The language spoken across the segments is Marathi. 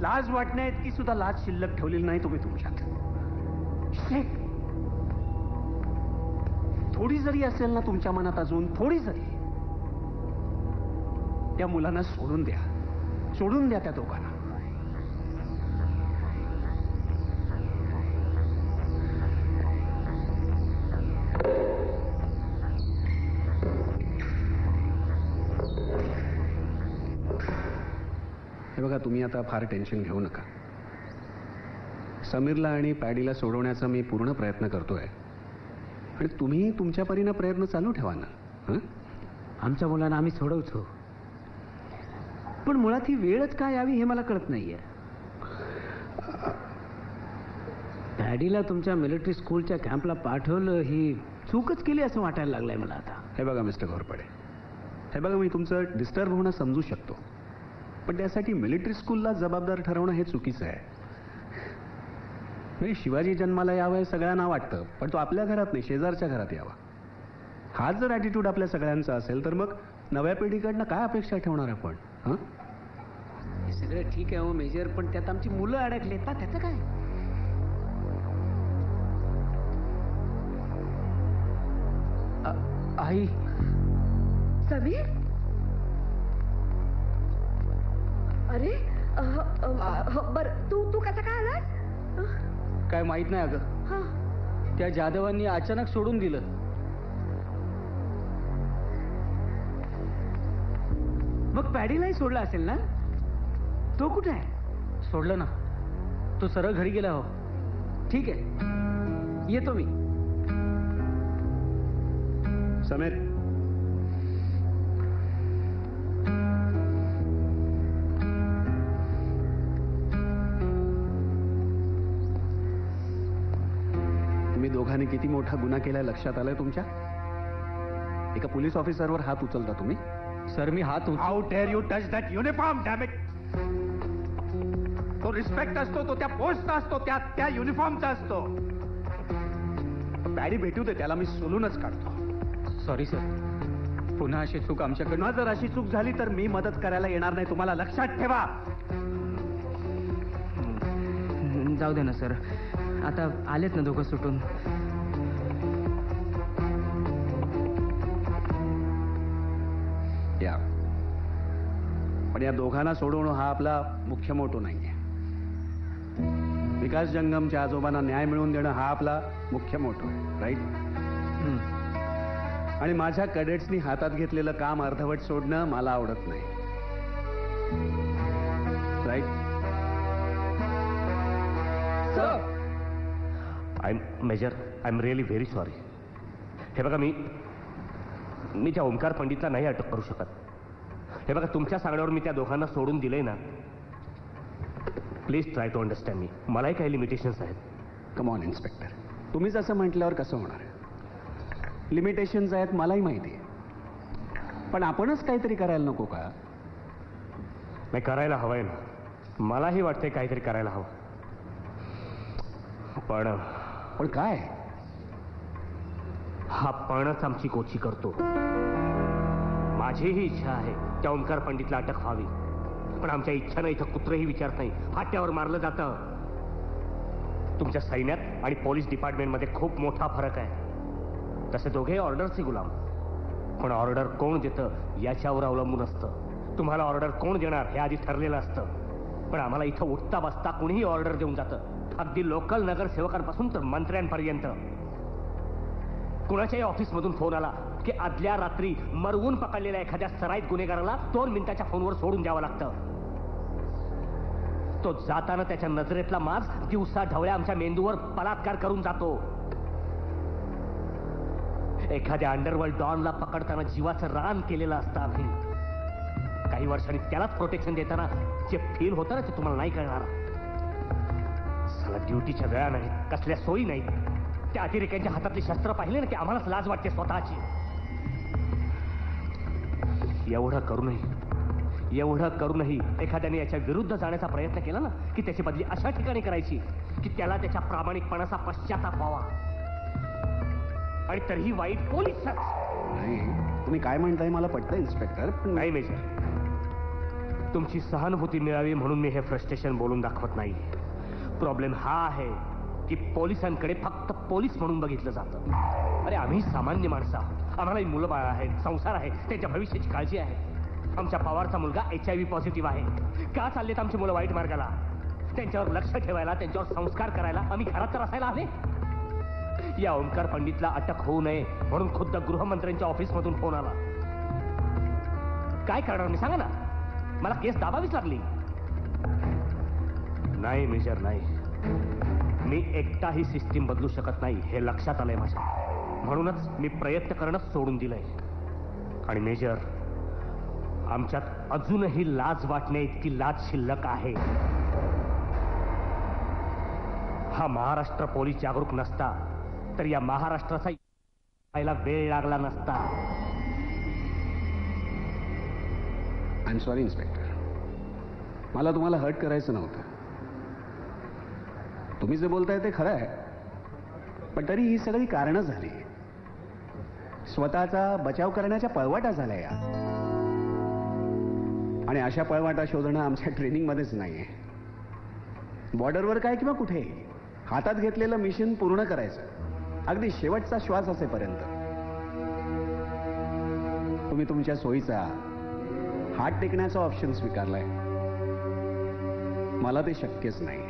लाज वाटण्या इतकी सुद्धा लाज शिल्लक ठेवलेली नाही तुम्ही तुमच्यात. थोडी जरी असेल ना तुमच्या मनात, अजून थोडी जरी, त्या मुलांना सोडून द्या, सोडून द्या त्या दोघांना. हे बघा, तुम्ही आता फार टेन्शन घेऊ नका. समीरला आणि पॅडीला सोडवण्याचा मी पूर्ण प्रयत्न करतोय आणि तुम्ही तुमच्या परीने प्रयत्न चालू ठेवा ना. आमच्या मुलांना आम्ही सोडवतो, पण मुळात ही वेळच काय यावी हे मला कळत नाहीये. पॅडीला तुमच्या मिलिटरी स्कूलच्या कॅम्पला पाठवलं ही चूकच केली असं वाटायला लागलंय मला आता. हे बघा मिस्टर घोरपडे, हे बघा, मी तुमचं डिस्टर्ब होणं समजू शकतो, पण त्यासाठी मिलिटरी स्कूलला जबाबदार ठरवणं हे चुकीचं आहे. म्हणजे शिवाजी जन्माला यावं हे सगळ्यांना वाटतं, पण तो आपल्या घरात नाही, शेजारच्या घरात यावा. हाच जर ॲटिट्यूड आपल्या सगळ्यांचा असेल तर मग नव्या पिढीकडनं काय अपेक्षा ठेवणार आपण? हे सगळं ठीक आहे हो मेजर, पण त्यात आमची मुलं अडकलेत ना, त्याचं काय? आई. समीर, अरे बर, तू कसा काय आलास? काय माहित नाही अगं, त्या जाधवांनी अचानक सोडून दिलं. मग पॅडीलाही सोडला असेल ना? तो कुठे आहे? सोडलं ना, तो सरळ घरी गेला. हो ठीक आहे, येतो मी. समीर, तुम्ही दोघांनी किती मोठा गुन्हा केलाय लक्षात आलंय तुमच्या? एका पोलीस ऑफिसरवर हात उचलता तुम्ही? सर, मी हात how dare you touch that uniform, damn it. तो रिस्पेक्ट असतो, तो त्या पोस्टचा असतो, त्या युनिफॉर्मचा असतो. पॅडी भेटू दे त्याला, मी सोलूनच काढतो. सॉरी सर, पुन्हा अशी चूक आमच्याकडनं. जर अशी चूक झाली तर मी मदत करायला येणार नाही, तुम्हाला लक्षात ठेवा. जाऊ दे ना सर, आता आलेत ना दोघं सुटून. या, पण या दोघांना सोडवणं हा आपला मुख्य मोटो नाहीये. विकास जंगमच्या आजोबांना न्याय मिळवून देणं हा आपला मुख्य मोटो आहे, राईट? आणि माझ्या कॅडेट्सनी हातात घेतलेलं काम अर्धवट सोडणं मला आवडत नाही, right? Major, I am really very sorry. हे बघा, मी त्या ओंकार पंडितला नाही अटक करू शकत. हे बघा, तुमच्या सांगण्यावर मी त्या दोघांना सोडून दिलंय ना. प्लीज ट्राय टू अंडरस्टँड मी. मलाही काही लिमिटेशन्स आहेत. कम ऑन इन्स्पेक्टर, तुम्हीच असं म्हटल्यावर कसं होणार? लिमिटेशन्स आहेत मलाही माहिती आहे, पण आपणच काहीतरी करायला नको का? नाही, करायला हवंय ना. मलाही वाटतंय काहीतरी करायला हवं, पण काय? हा पणच आमची कोची करतो. माझीही इच्छा आहे त्या ओंकार पंडितला अटक व्हावी, पण आमच्या इच्छानं इथं कुत्रही विचारत नाही, फाट्यावर मारलं जातं. तुमच्या सैन्यात आणि पोलीस डिपार्टमेंटमध्ये खूप मोठा फरक आहे. तसे दोघे ऑर्डरचे गुलाम, पण ऑर्डर कोण देतं याच्यावर अवलंबून असतं. तुम्हाला ऑर्डर कोण देणार हे आधी ठरलेलं असतं, पण आम्हाला इथं उठता बसता कोणीही ऑर्डर देऊन जातं, अगदी लोकल नगरसेवकांपासून तर मंत्र्यांपर्यंत. कुणाच्याही ऑफिसमधून फोन आला की आदल्या रात्री मरवून पकडलेल्या एखाद्या सराईत गुन्हेगाराला 2 मिनिटाच्या फोनवर सोडून द्यावं लागतं. तो जाताना त्याच्या नजरेतला माज दिवसा ढवळ्या आमच्या मेंदूवर बलात्कार करून जातो. एखाद्या अंडरवर्ल्ड डॉनला पकडताना जीवाचं रान केलेलं असतं आम्ही. काही वर्षांनी त्यालाच प्रोटेक्शन देताना जे फील होतं ना ते तुम्हाला नाही कळणार. ड्युटीच्या वेळा नाहीत, कसल्या सोयी नाहीत. त्या अतिरेक्यांच्या हातातली शस्त्र पाहिले ना की आम्हालाच लाज वाटते स्वतःची. एवढं करूनही एखाद्याने याच्या विरुद्ध जाण्याचा प्रयत्न केला ना की त्याची बदली अशा ठिकाणी करायची की त्याला त्याच्या प्रामाणिकपणाचा पश्चाताप व्हावा. आणि तरीही वाईट पोलीसच. नाही, तुम्ही काय म्हणताय मला पटतं इन्स्पेक्टर. नाही मेजर, तुमची सहानुभूती मिळावी म्हणून मी हे फ्रस्ट्रेशन बोलून दाखवत नाही. प्रॉब्लेम हा आहे की पोलिसांकडे फक्त पोलीस म्हणून बघितलं जातं. अरे आम्ही सामान्य माणसं आहोत. आम्हालाही मुलं बाळ आहेत, संसार आहे, त्यांच्या भविष्याची काळजी आहे. आमच्या पवारचा मुलगा HIV पॉझिटिव्ह आहे. का चाललेत आमची मुलं वाईट मार्गाला? त्यांच्यावर लक्ष ठेवायला, त्यांच्यावर संस्कार करायला आम्ही घरात तर असायला हवे. या ओंकार पंडितला अटक होऊ नये म्हणून खुद्द गृहमंत्र्यांच्या ऑफिसमधून फोन आला. काय करणार मी सांगा ना? मला केस दाबावीच लागली. नाही मेजर, नाही. मी एकटाही सिस्टीम बदलू शकत नाही हे लक्षात आलंय माझ्या. म्हणूनच मी प्रयत्न करणं सोडून दिलंय. आणि मेजर, आमच्यात अजूनही लाज वाटणे इतकी लाज शिल्लक आहे. हा महाराष्ट्र पोलीस जागरूक नसता तर या महाराष्ट्राचा यायला वेळ लागला नसता. आय एम सॉरी इन्स्पेक्टर, मला तुम्हाला हर्ट करायचं नव्हतं. तुम्ही जे बोलताय ते खरं आहे, पण तरी ही सगळी कारणं झाली. स्वतःचा बचाव करण्याच्या पळवाटा झाल्या या. आणि अशा पळवाटा शोधणं आमच्या ट्रेनिंगमध्येच नाहीये. बॉर्डरवर काय किंवा कुठे हातात घेतलेलं मिशन पूर्ण करायचं, अगदी शेवटचा श्वास असेपर्यंत. तुम्ही तुमच्या सोयीचा हात टेकण्याचा ऑप्शन स्वीकारलाय. मला ते शक्यच नाही.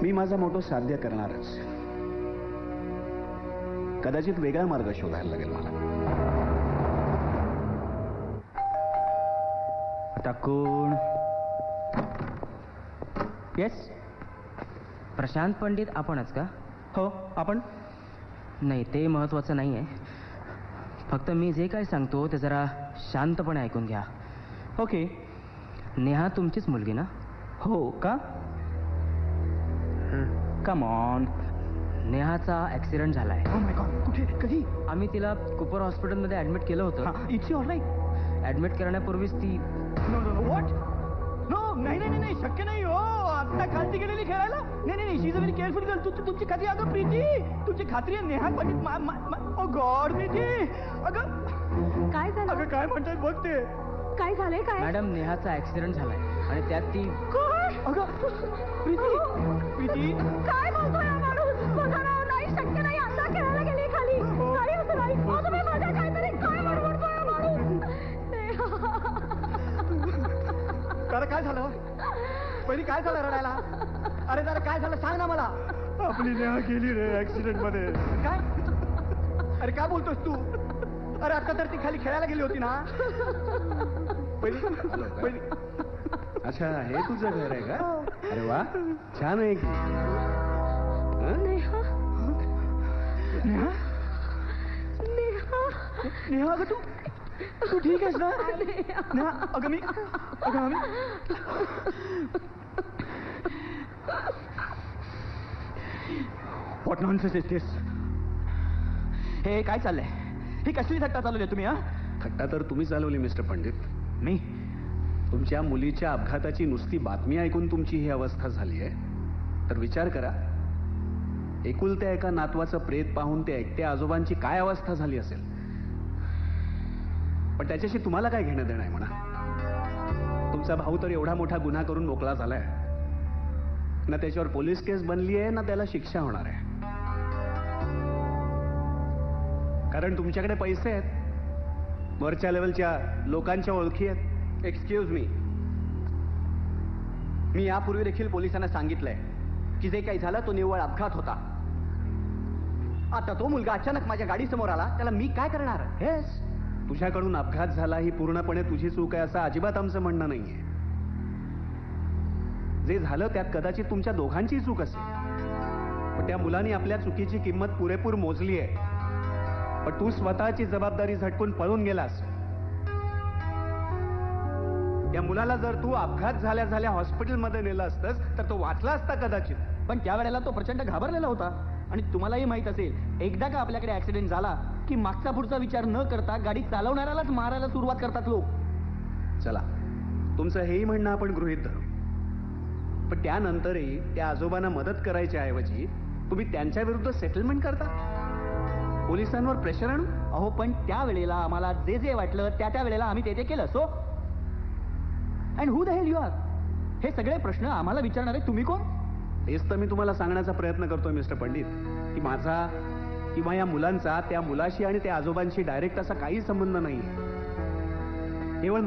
मी माझा मोठं साध्य करणारच. कदाचित वेगळा मार्ग शोधायला लागेल मला. आता कोण? येस, प्रशांत पंडित आपणच का? हो आपण. नाही, ते महत्वाचं नाही आहे. फक्त मी जे काय सांगतो ते जरा शांतपणे ऐकून घ्या. ओके. नेहा तुमचीच मुलगी ना? हो का? Come on. नेहाचा ऍक्सिडेंट झालाय. ओ माय गॉड, कुठे, कधी? आम्ही तिला कुपर हॉस्पिटलमध्ये ऍडमिट केलं होतं. It's all right. ऍडमिट करण्यापूर्वीच ती no no no, what? No, नाही नाही नाही, शक्य नाही. हो, आता खालती गेलेली खेळायला? नाही नाही, she is a very careful girl. तुमची खात्री? अगं प्रीती, तुमची खात्री आहे नेहा पंडित? ओ गॉड प्रीती, अगं काय झालं? अगं काय म्हणतात बघ ते. काय झालंय? काय मॅडम, नेहाचा ऍक्सिडेंट झालाय आणि त्यात ती काय? अगं प्रीती, प्रीती काय बोलतोय हा माणूस? बघा ना, नाही शक्य नाही. आता खेळायला गेली खाली. नाही असं नाही. अहो, तुम्ही माझ्या काहीतरी काय बडबडतोय हा माणूस? अरे काय झालं? पहिली काय झालं रडायला? अरे जरा काय झालं सांग ना मला. आपली नेहा गेली रे ऍक्सिडेंट मध्ये. काय? अरे काय बोलतोस तू? अरे आता तर ती खाली खेळायला गेली होती ना. पहिली. अच्छा, हे तुझं घर आहे का? अरे वा, छान आहे की. हं? नेहा, नेहा, नेहा, नेहा अगं तू ठीक आहेस ना? नेहा, अगं आम्ही व्हॉट नॉनसेन्स इज दिस? हे काय चाललंय? ही कसली थट्टा चालवली तुम्ही? हा, थट्टा तर तुम्ही चालवली मिस्टर पंडित. मी? तुमच्या मुलीच्या अपघाताची नुसती बातमी ऐकून तुमची ही अवस्था झाली आहे तर विचार करा, एकुलत्या एका नातवाचं प्रेत पाहून ते एकट्या आजोबांची काय अवस्था झाली असेल. पण त्याच्याशी तुम्हाला काय घेणं देणं आहे म्हणा? तुमचा भाऊ तर एवढा मोठा गुन्हा करून मोकळा झालाय ना, त्याच्यावर पोलीस केस बनली आहे ना त्याला शिक्षा होणार आहे. कारण तुमच्याकडे पैसे आहेत, वरच्या लेवलच्या लोकांच्या ओळखी आहेत. एक्सक्यूज मी यापूर्वी देखील पोलिसांना सांगितलंय की जे काही झालं तो निव्वळ अपघात होता. आता तो मुलगा अचानक माझ्या गाडीसमोर आला, त्याला मी काय करणार? हेच, तुझ्याकडून अपघात झाला ही पूर्णपणे तुझी चूक आहे असं अजिबात आमचं म्हणणं नाहीये. जे झालं त्यात कदाचित तुमच्या दोघांची चूक असेल, पण त्या मुलांनी आपल्या चुकीची किंमत पुरेपूर मोजली आहे. पण तू स्वतःची जबाबदारी झटकून पळून गेलास. त्या मुलाला जर तू अपघात झाल्या झाल्या हॉस्पिटलमध्ये नेलं असतंस तर तो वाचला असता कदाचित. पण त्यावेळेला तो प्रचंड घाबरलेला होता. आणि तुम्हालाही माहित असेल, एकदा का आपल्याकडे ऍक्सिडेंट झाला की मागचा पुढचा विचार न करता गाडी चालवणाऱ्यालाच मारायला सुरुवात करतात लोक. चला, तुमचं हेही म्हणणं आपण गृहीत धरू, पण त्यानंतरही त्या आजोबांना मदत करायच्या ऐवजी तुम्ही त्यांच्या विरुद्ध सेटलमेंट करता, पोलिसांवर प्रेशर आणून. अहो, पण त्यावेळेला आम्हाला जे जे वाटलं त्या वेळेला आम्ही ते केलं. So and who the hell you are? हे सगळे प्रश्न आम्हाला विचारणारे तुम्ही कोण? हेच तर मी तुम्हाला सांगण्याचा प्रयत्न करतोय मिस्टर पंडित, की माझा किंवा या मुलांचा त्या मुलाशी आणि त्या आजोबांशी डायरेक्ट असा काही संबंध नाही. केवळ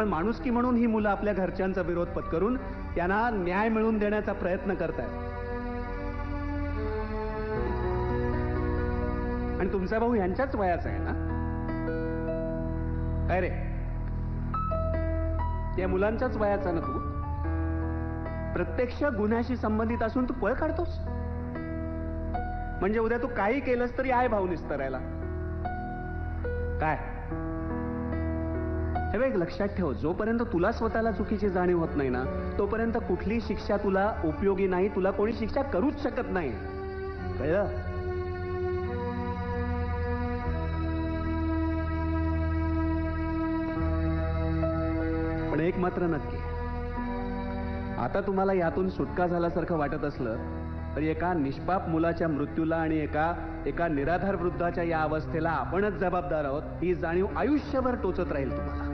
माणुसकी म्हणून ही मुलं आपल्या घरच्यांचा विरोध पत्करून त्यांना न्याय मिळवून देण्याचा प्रयत्न करतायत. आणि तुमचा भाऊ यांच्याच वयाचा आहे ना? काय रे, त्या मुलांच्याच वयाचा ना तू? प्रत्यक्ष गुन्ह्याशी संबंधित असून तू पळ काढतोस? म्हणजे उद्या तू काही केलंस तरी आहे भाऊ निस्तरायला काय? हे बघ, लक्षात ठेव, जोपर्यंत तुला स्वतःला चुकीची जाणीव होत नाही ना, तोपर्यंत कुठली शिक्षा तुला उपयोगी नाही. तुला कोणी शिक्षा करूच शकत नाही. कळलं? पण एक मात्र नक्की, आता तुम्हाला यातून सुटका झाल्यासारखं वाटत असलं तरी एका निष्पाप मुलाच्या मृत्यूला आणि एका निराधार वृद्धाच्या या अवस्थेला आपणच जबाबदार आहोत, ही जाणीव आयुष्यभर टोचत राहील तुम्हाला.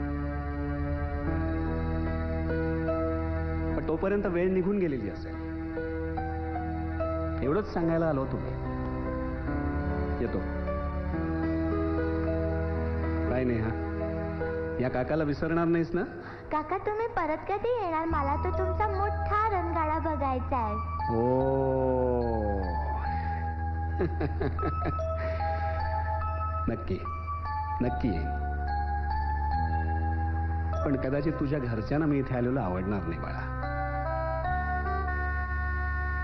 पण तोपर्यंत वेळ निघून गेलेली असेल. एवढंच सांगायला आलो तुम्ही. येतो. काय नाही, हा या काकाला विसरणार नाहीस ना? काका तुम्ही परत कधी येणार? मला तर तुमचा मोठा रणगाडा बघायचा आहे. हो नक्की नक्की येईन. पण कदाचित तुझ्या घरच्यांना मी इथे आलेलो आवडणार नाही बाळा,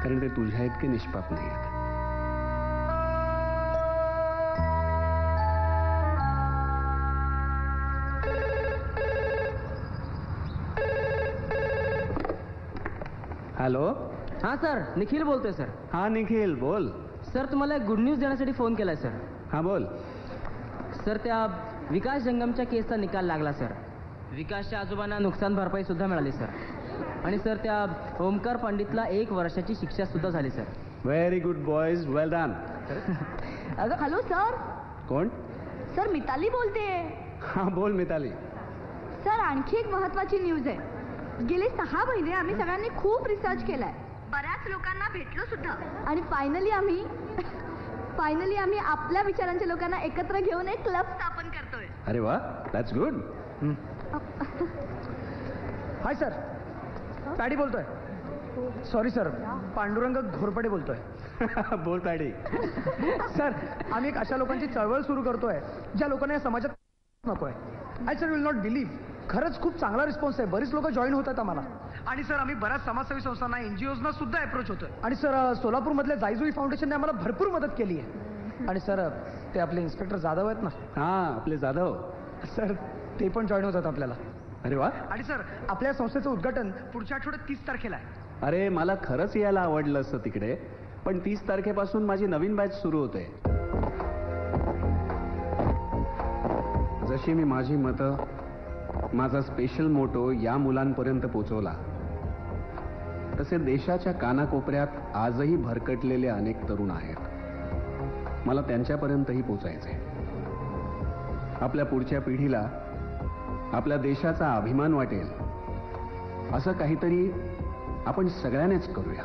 कारण ते तुझ्या इतके निष्पाप नाही आहेत. हॅलो. हां सर, निखिल बोलतोय सर. हा निखिल, बोल. सर तुम्हाला एक गुड न्यूज देण्यासाठी फोन केलाय सर. हा बोल. सर त्या विकास जंगमच्या केसचा निकाल लागला सर. विकासच्या आजोबांना नुकसान भरपाई सुद्धा मिळाली सर. आणि सर त्या ओमकार पंडितला 1 वर्षाची शिक्षा सुद्धा झाली सर. व्हेरी गुड बॉयज, वेल डन. Hello sir. कोण? सर मिताली बोलते. हा बोल मिताली. सर आणखी एक महत्वाची न्यूज आहे. गेले 6 महिने आम्ही सगळ्यांनी खूप रिसर्च केलाय, बऱ्याच लोकांना भेटलो सुद्धा, आणि फायनली आम्ही आपल्या विचारांच्या लोकांना एकत्र घेऊन एक क्लब स्थापन करतोय. अरे वा, that's good. Hi sir, paddy बोलतोय. सॉरी सर, पांडुरंग घोरपडे बोलतोय. बोल पॅडी. सर आम्ही एक अशा लोकांची चळवळ सुरू करतोय ज्या लोकांना या समाजात नकोय. I sir will not believe, खरंच खूप चांगला रिस्पॉन्स आहे. बरीच लोक जॉईन होतात आम्हाला. आणि सर आम्ही बऱ्याच समाजसेवी संस्थांना, एनजीओजना सुद्धा अप्रोच होतोय. आणि सर सोलापूर मधल्या जाईजुई फाउंडेशनने आम्हाला भरपूर मदत केली आहे. आणि सर ते आपले इन्स्पेक्टर जाधव आहेत ना. हा आपले जाधव सर, ते पण जॉईन होतात आपल्याला. अरे वा. आणि सर आपल्या संस्थेचं उद्घाटन पुढच्या आठवड्यात 30 तारखेला आहे. अरे मला खरंच यायला आवडलं असतं तिकडे, पण 30 तारखेपासून माझी नवीन बॅच सुरू होते. जशी मी माझी मतं, माझा स्पेशल मोटो या मुलांपर्यंत पोचवला, तसे देशाच्या कानाकोपऱ्यात आजही भरकटलेले अनेक तरुण आहेत. मला त्यांच्यापर्यंतही पोचायचे. आपल्या पुढच्या पिढीला आपल्या देशाचा अभिमान वाटेल असं काहीतरी आपण सगळ्यांनीच करूया.